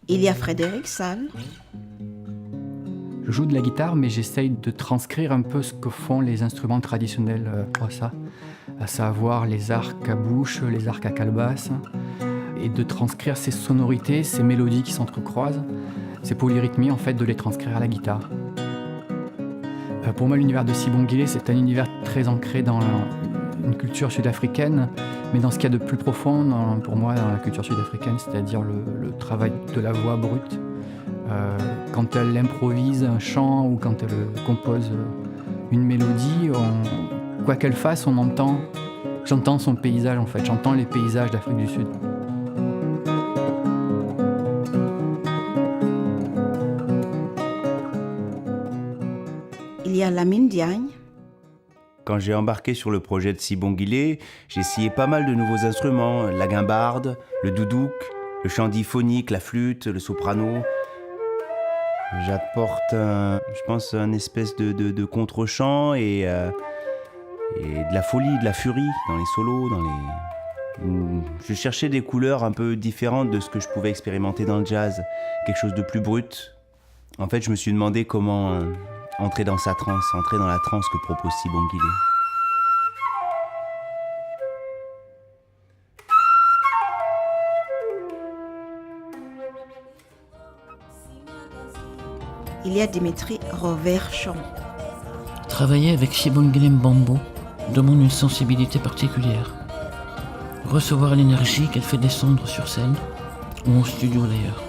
Il y a Frédéric Salle. Je joue de la guitare, mais j'essaye de transcrire un peu ce que font les instruments traditionnels Xhosa, à savoir les arcs à bouche, les arcs à calebasse, et de transcrire ces sonorités, ces mélodies qui s'entrecroisent, ces polyrythmies, en fait, de les transcrire à la guitare. Pour moi, l'univers de Sibongile, c'est un univers très ancré dans une culture sud-africaine, mais dans ce qu'il y a de plus profond, pour moi, dans la culture sud-africaine, c'est-à-dire le travail de la voix brute. Quand elle improvise un chant ou quand elle compose une mélodie, quoi qu'elle fasse, j'entends son paysage en fait, j'entends les paysages d'Afrique du Sud. Il y a Lamine Diagne. Quand j'ai embarqué sur le projet de Sibongile, j'ai essayé pas mal de nouveaux instruments, la guimbarde, le doudouk, le chant diphonique, la flûte, le soprano. J'apporte, je pense, un espèce de contre-chant et de la folie, de la furie dans les solos, Je cherchais des couleurs un peu différentes de ce que je pouvais expérimenter dans le jazz, quelque chose de plus brut. En fait, je me suis demandé comment entrer dans sa transe, entrer dans la transe que propose Sibongile. Il y a Dimitri Roverchon. Travailler avec Sibongile Mbambo demande une sensibilité particulière. Recevoir l'énergie qu'elle fait descendre sur scène, ou en studio d'ailleurs.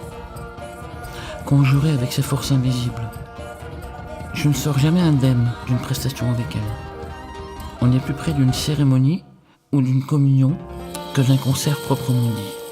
Conjurer avec ses forces invisibles. Je ne sors jamais indemne d'une prestation avec elle. On est plus près d'une cérémonie ou d'une communion que d'un concert proprement dit.